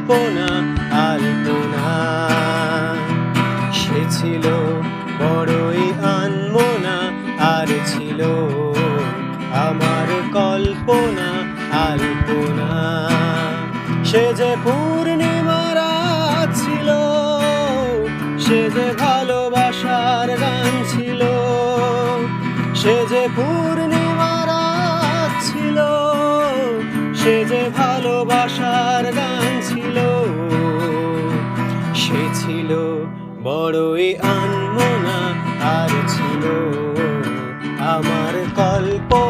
কল্পনা আলপনা। সে ছিল বড়ই আনমনা, আর ছিল আমার কল্পনা আলপনা। সে যে পূর্ণিমা রাত ছিল, সে যে ভালোবাসার গান ছিল। সে যে পূর্ণিমা রাত ছিল, সে যে ভালোবাসার গান ছিল। সে ছিল বড়ই আনমনা, আর ছিল আমার কল্পনা